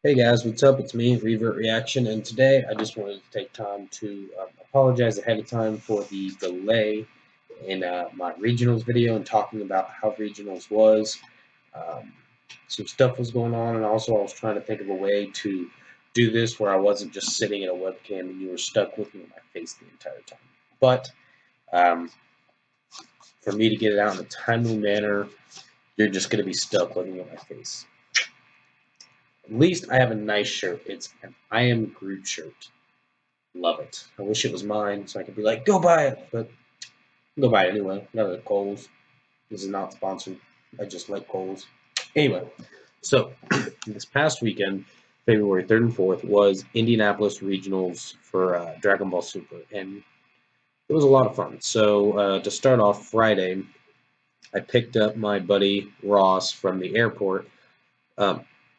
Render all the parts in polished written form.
Hey guys, what's up? It's me, Revert Reaction, and today I just wanted to take time to apologize ahead of time for the delay in my regionals video and talking about how regionals was. Um, some stuff was going on, and also I was trying to think of a way to do this where I wasn't just sitting at a webcam and you were stuck looking at my face the entire time. But um, for me to get it out in a timely manner, you're just going to be stuck looking at my face. At least I have a nice shirt. It's an I Am Groot shirt. Love it. I wish it was mine so I could be like, go buy it, but go buy it anyway. Not at Kohl's. This is not sponsored. I just like Kohl's. Anyway, so this past weekend, February 3rd and 4th, was Indianapolis Regionals for Dragon Ball Super, and it was a lot of fun. So to start off Friday, I picked up my buddy Ross from the airport.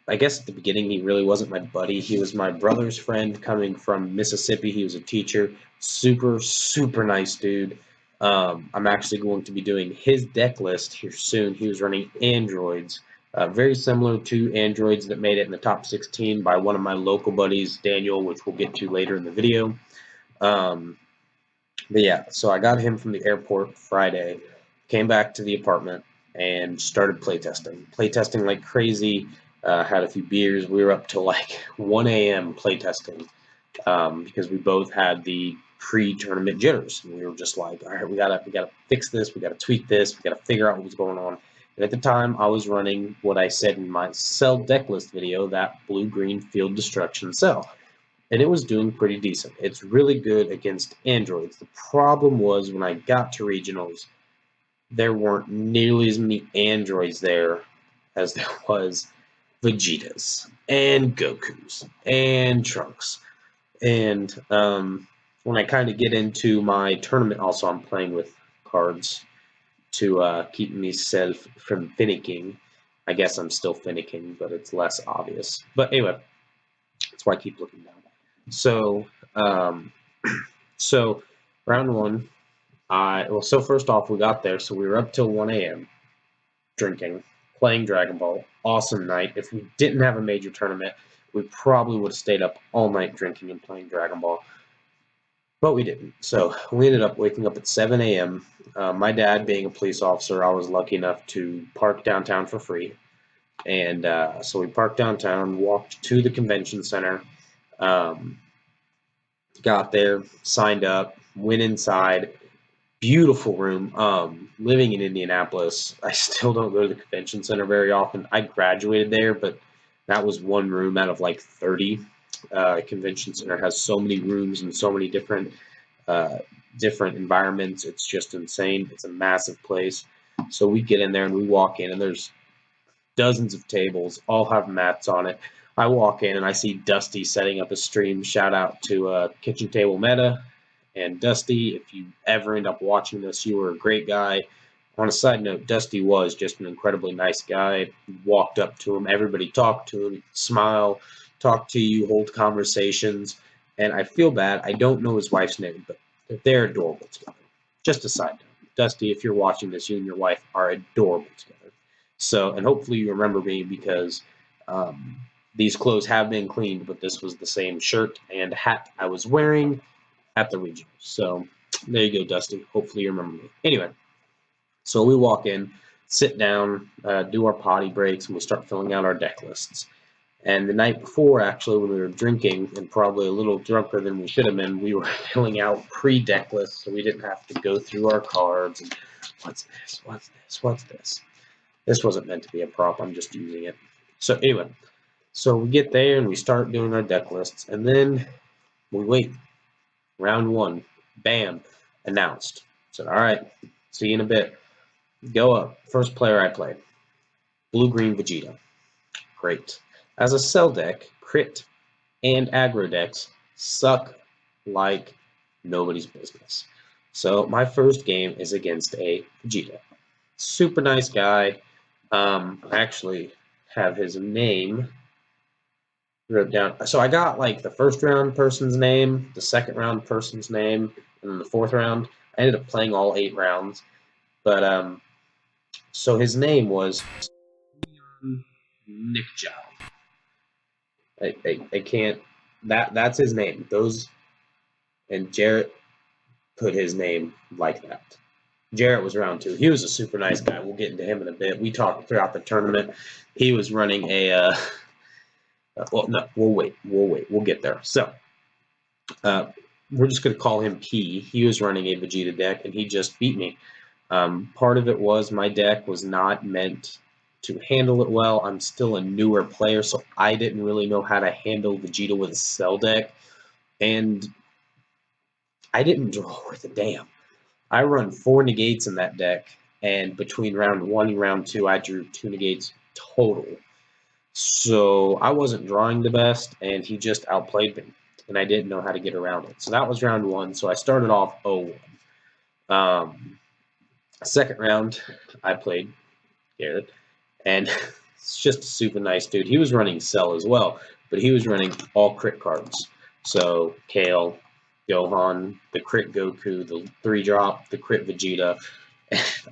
I guess at the beginning he really wasn't my buddy. He was my brother's friend coming from Mississippi. He was a teacher. Super, super nice dude. I'm actually going to be doing his deck list here soon. He was running androids, very similar to androids that made it in the top 16 by one of my local buddies, Daniel, which we'll get to later in the video. But yeah, so I got him from the airport Friday, came back to the apartment, and started playtesting. Playtesting like crazy. Had a few beers. We were up till like 1 a.m. playtesting because we both had the pre-tournament jitters. And we were just like, all right, we gotta fix this. We gotta tweak this. We gotta figure out what was going on. And at the time, I was running what I said in my cell deck list video, that blue-green field destruction cell. And it was doing pretty decent. It's really good against androids. The problem was when I got to regionals, there weren't nearly as many androids there as there was Vegetas and Gokus and Trunks. And when I kind of get into my tournament, also I'm playing with cards to keep myself from finicking. I guess I'm still finicking, but it's less obvious. But anyway, that's why I keep looking down. So, so round one, so first off, we got there, so we were up till 1 a.m. drinking, playing Dragon Ball. Awesome night. If we didn't have a major tournament, we probably would have stayed up all night drinking and playing Dragon Ball. But we didn't. So we ended up waking up at 7 a.m. My dad, being a police officer, I was lucky enough to park downtown for free. And so we parked downtown, walked to the convention center, got there, signed up, went inside. Beautiful room. Living in Indianapolis, I still don't go to the convention center very often. I graduated there, but that was one room out of like 30. Convention center has so many rooms and so many different environments. It's just insane. It's a massive place. So we get in there and we walk in, and there's dozens of tables, all have mats on it. I walk in and I see Dusty setting up a stream. Shout out to Kitchen Table Meta. And Dusty, if you ever end up watching this, you were a great guy. On a side note, Dusty was just an incredibly nice guy. Walked up to him, everybody talked to him, smile, talk to you, hold conversations. And I feel bad, I don't know his wife's name, but they're adorable together. Just a side note. Dusty, if you're watching this, you and your wife are adorable together. So, and hopefully you remember me because these clothes have been cleaned, but this was the same shirt and hat I was wearing at the regional. So there you go, Dusty. Hopefully you remember me. Anyway, so we walk in, sit down, do our potty breaks, and we start filling out our deck lists. And the night before, actually, when we were drinking and probably a little drunker than we should have been, we were filling out pre-deck lists so we didn't have to go through our cards and what's this, what's this, what's this. This wasn't meant to be a prop. I'm just using it. So anyway, so we get there and we start doing our deck lists, and then we wait. Round one, bam, announced. Said, all right, see you in a bit. Go up. First player I played, blue-green Vegeta. Great. As a cell deck, crit and aggro decks suck like nobody's business. So my first game is against a Vegeta. Super nice guy. I actually have his name wrote down. So I got like the first round person's name, the second round person's name, and then the fourth round. I ended up playing all 8 rounds. But so his name was Nick Jow. I can't. That's his name. Those and Jarrett put his name like that. Jarrett was round 2. He was a super nice guy. We'll get into him in a bit. We talked throughout the tournament. He was running a. Well, no, we'll wait. We'll get there. So, we're just going to call him P. He was running a Vegeta deck, and he just beat me. Part of it was my deck was not meant to handle it well. I'm still a newer player, so I didn't really know how to handle Vegeta with a Cell deck, and I didn't draw worth a damn. I run 4 negates in that deck, and between round 1 and round 2, I drew 2 negates total. So I wasn't drawing the best, and he just outplayed me, and I didn't know how to get around it. So that was round 1. So I started off 0-1. Second round, I played Garrett, and it's just a super nice dude. He was running Cell as well, but he was running all crit cards. So Kale, Gohan, the crit Goku, the 3-drop, the crit Vegeta.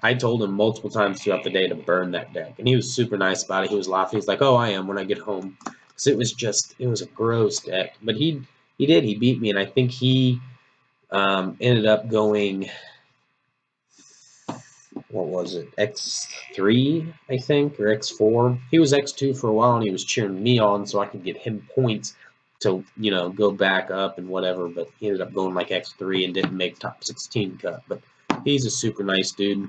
I told him multiple times throughout the day to burn that deck, and he was super nice about it. He was laughing. He's like, "Oh, I am when I get home," because it was a gross deck. But he did. He beat me, and I think he ended up going, what was it, X3, I think, or X4. He was X2 for a while, and he was cheering me on so I could get him points to, go back up and whatever, but he ended up going like X3 and didn't make top 16 cut. But he's a super nice dude.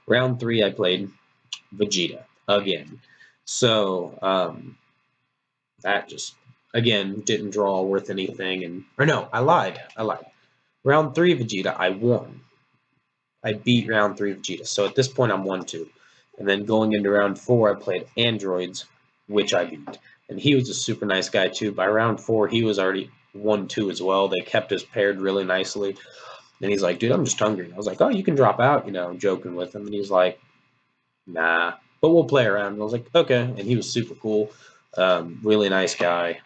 Round 3, I played Vegeta again. So that just, again, didn't draw worth anything. Or no, I lied. Round 3 Vegeta, I won. I beat round 3 Vegeta. So at this point, I'm 1-2. And then going into round 4, I played Androids, which I beat. And he was a super nice guy, too. By round 4, he was already 1-2 as well. They kept us paired really nicely. And he's like, "Dude, I'm just hungry." I was like, "Oh, you can drop out," joking with him. And he's like, "Nah, but we'll play around." And I was like, "Okay." And he was super cool. Really nice guy.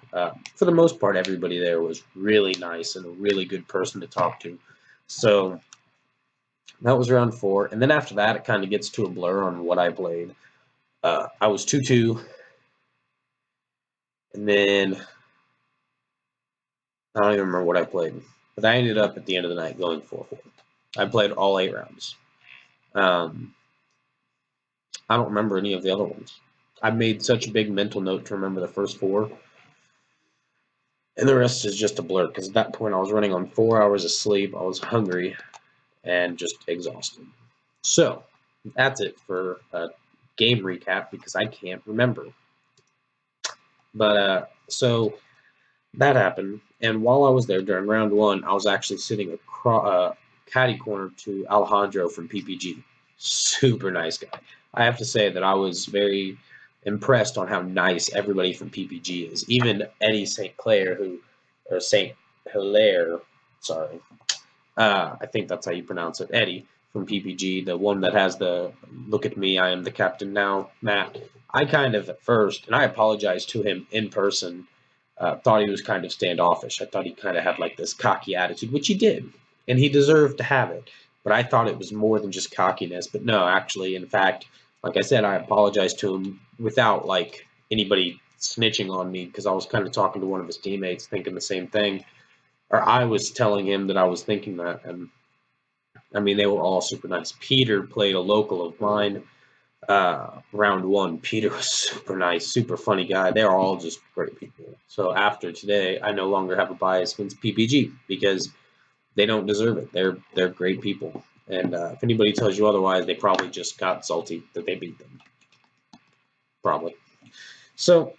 For the most part, everybody there was really nice and a really good person to talk to. So that was round 4. And then after that, it kind of gets to a blur on what I played. I was 2-2. And then I don't even remember what I played. But I ended up at the end of the night going 4-4. I played all 8 rounds. I don't remember any of the other ones. I made such a big mental note to remember the first 4. And the rest is just a blur, because at that point I was running on 4 hours of sleep. I was hungry and just exhausted. So that's it for a game recap, because I can't remember. But so that happened, and while I was there during round 1, I was actually sitting catty corner to Alejandro from PPG. Super nice guy. I have to say that I was very impressed on how nice everybody from PPG is. Even Eddie St. Hilaire, sorry. I think that's how you pronounce it. Eddie from PPG, the one that has the "Look at me, I am the captain now" Matt. I kind of at first, and I apologized to him in person, thought he was kind of standoffish. I thought he kind of had like this cocky attitude, which he did, and he deserved to have it. But I thought it was more than just cockiness. But no, actually, in fact, like I said, I apologized to him without like anybody snitching on me, because I was kind of talking to one of his teammates thinking the same thing. Or I was telling him that I was thinking that. And I mean, they were all super nice. Peter played a local of mine. Round 1, Peter was super nice, super funny guy. They're all just great people. So after today, I no longer have a bias against PPG, because they don't deserve it. They're great people. And if anybody tells you otherwise, they probably just got salty that they beat them. Probably. So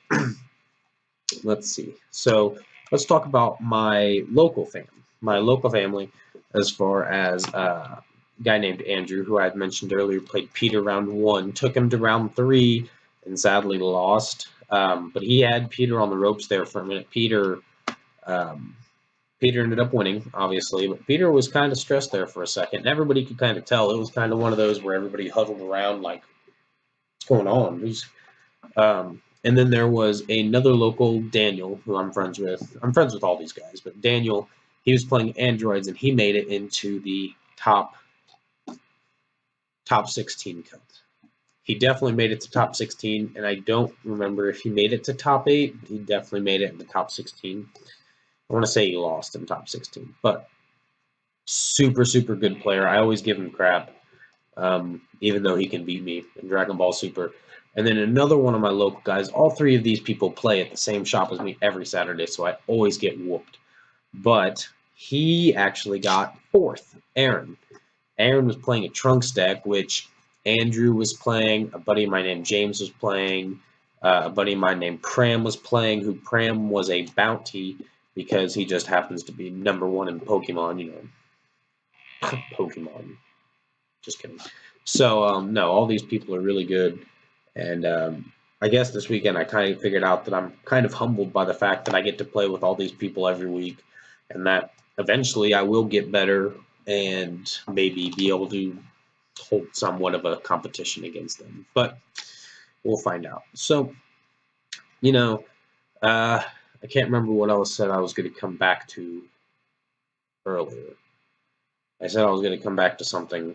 let's see. So let's talk about my local family. My local family, as far as a guy named Andrew, who I had mentioned earlier, played Peter round 1, took him to round 3, and sadly lost. But he had Peter on the ropes there for a minute. Peter ended up winning, obviously, but Peter was kind of stressed there for a second. And everybody could kind of tell. It was kind of one of those where everybody huddled around like, "What's going on?" And then there was another local, Daniel, who I'm friends with. I'm friends with all these guys, but Daniel, he was playing Androids, and he made it into the top 16 cut. He definitely made it to top 16, and I don't remember if he made it to top 8. He definitely made it in the top 16. I want to say he lost in top 16, but super, super good player. I always give him crap, even though he can beat me in Dragon Ball Super. And then another one of my local guys, all three of these people play at the same shop as me every Saturday, so I always get whooped. But he actually got 4th, Aaron. Aaron was playing a Trunks deck, which Andrew was playing, a buddy of mine named James was playing, a buddy of mine named Pram was playing, who Pram was a bounty because he just happens to be #1 in Pokemon, you know. Pokemon. Just kidding. So, no, all these people are really good. And I guess this weekend I kind of figured out that I'm kind of humbled by the fact that I get to play with all these people every week, and that eventually I will get better and maybe be able to hold somewhat of a competition against them. But we'll find out. So, you know, I can't remember what I said I was going to come back to earlier. I said I was going to come back to something,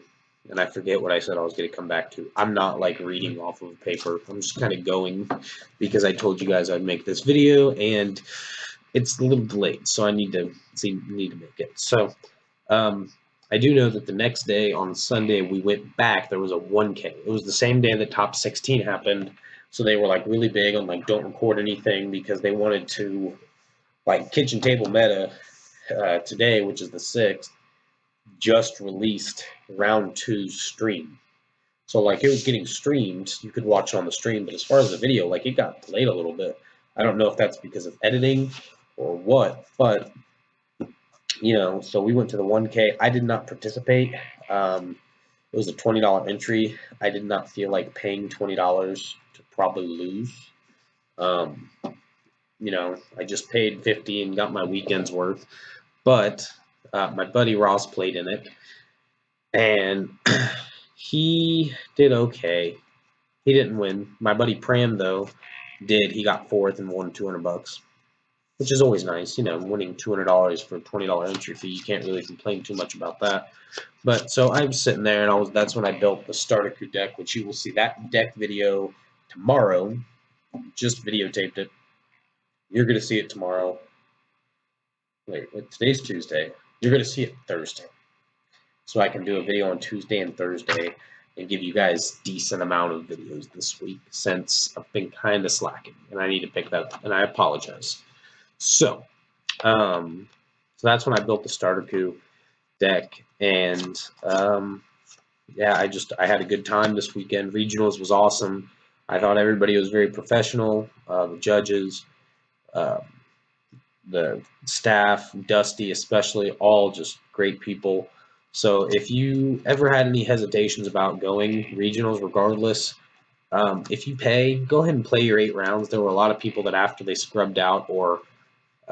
and I forget what I said I was going to come back to. I'm not like reading off of a paper. I'm just kind of going because I told you guys I'd make this video, and it's a little delayed, so I need to make it. So I do know that the next day on Sunday we went back. There was a 1K. It was the same day that top 16 happened, so they were like really big on like don't record anything because they wanted to like kitchen table meta today, which is the 6th. Just released round 2's stream. So like it was getting streamed, you could watch it on the stream, but as far as the video, like it got delayed a little bit. I don't know if that's because of editing or what, but you know, so we went to the 1K. I did not participate. It was a $20 entry. I did not feel like paying $20 to probably lose. You know, I just paid $50 and got my weekend's worth. But my buddy Ross played in it, and he did okay. He didn't win. My buddy Pram, though, did. He got 4th and won $200, which is always nice. You know, winning $200 for a $20 entry fee, you can't really complain too much about that. But so I was sitting there, and that's when I built the starter coup deck, which you will see that deck video tomorrow. Just videotaped it. You're going to see it tomorrow. Wait, today's Tuesday. You're going to see it Thursday. So I can do a video on Tuesday and Thursday and give you guys a decent amount of videos this week since I've been kind of slacking and I need to pick that up, and I apologize. So, so that's when I built the starter coup deck, and yeah, I had a good time this weekend. Regionals was awesome. I thought everybody was very professional. The judges, the staff, Dusty especially, all just great people. So if you ever had any hesitations about going regionals, regardless, if you pay, go ahead and play your 8 rounds. There were a lot of people that after they scrubbed out or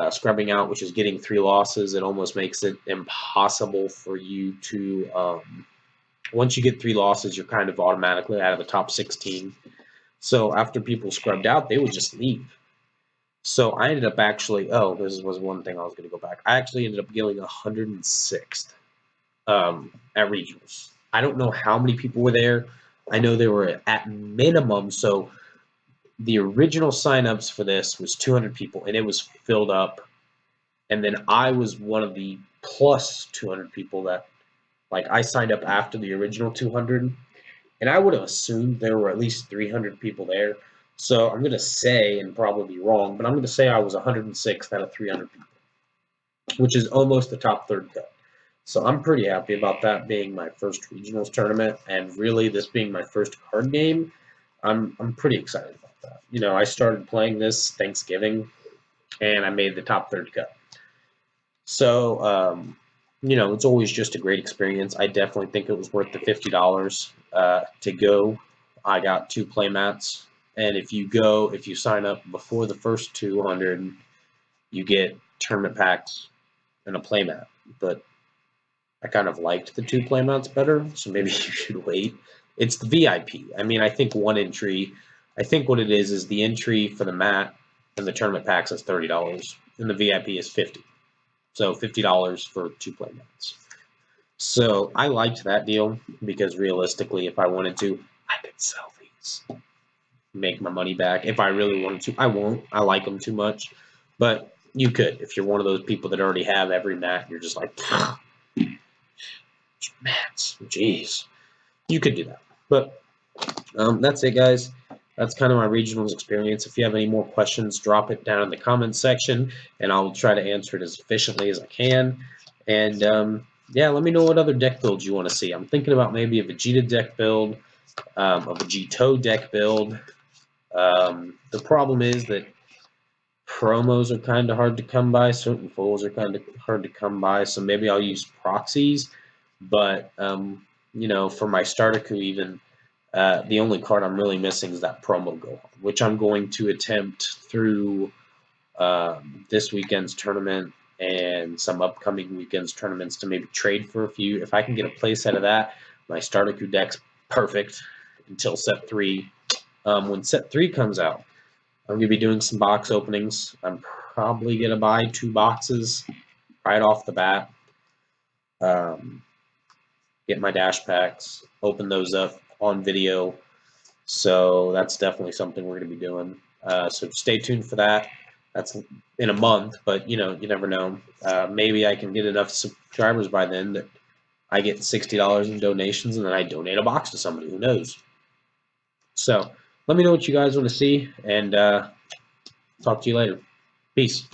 scrubbing out, which is getting 3 losses, it almost makes it impossible for you to, once you get 3 losses, you're kind of automatically out of the top 16. So after people scrubbed out, they would just leave. So I ended up actually, this was one thing I was going to go back. I actually ended up going 106th at regionals. I don't know how many people were there. I know there were at minimum, so the original signups for this was 200 people, and it was filled up. And then I was one of the plus 200 people that, like, I signed up after the original 200, and I would have assumed there were at least 300 people there. So I'm going to say, and probably be wrong, but I'm going to say I was 106th out of 300 people, which is almost the top third cut. So I'm pretty happy about that being my first regionals tournament, and really this being my first card game. I'm pretty excited about that. You know, I started playing this Thanksgiving, and I made the top third cut. So, you know, it's always just a great experience. I definitely think it was worth the $50 to go. I got 2 playmats. And if you sign up before the first 200, you get tournament packs and a playmat. But I kind of liked the 2 playmats better, so maybe you should wait. It's the VIP. I mean, I think one entry, I think what it is the entry for the mat and the tournament packs is $30, and the VIP is $50. So $50 for 2 playmats. So I liked that deal because realistically, if I wanted to, I could sell make my money back if I really wanted to. I won't. I like them too much. But you could. If you're one of those people that already have every mat, you're just like, mats. Jeez. You could do that. But that's it, guys. That's kind of my regionals experience. If you have any more questions, drop it down in the comments section, and I'll try to answer it as efficiently as I can. And yeah, let me know what other deck builds you want to see. I'm thinking about maybe a Vegeta deck build, a Vegito deck build. The problem is that promos are kind of hard to come by. Certain foils are kind of hard to come by, so maybe I'll use proxies. But you know, for my starter coup, even the only card I'm really missing is that promo Gohan, which I'm going to attempt through this weekend's tournament and some upcoming weekend's tournaments to maybe trade for a few. If I can get a playset of that, my starter coup deck's perfect until set 3. When set 3 comes out, I'm going to be doing some box openings. I'm probably going to buy 2 boxes right off the bat. Get my dash packs, open those up on video. So that's definitely something we're going to be doing. So stay tuned for that. That's in a month, but you know, you never know. Maybe I can get enough subscribers by then that I get $60 in donations, and then I donate a box to somebody. Who knows? So let me know what you guys want to see, and talk to you later. Peace.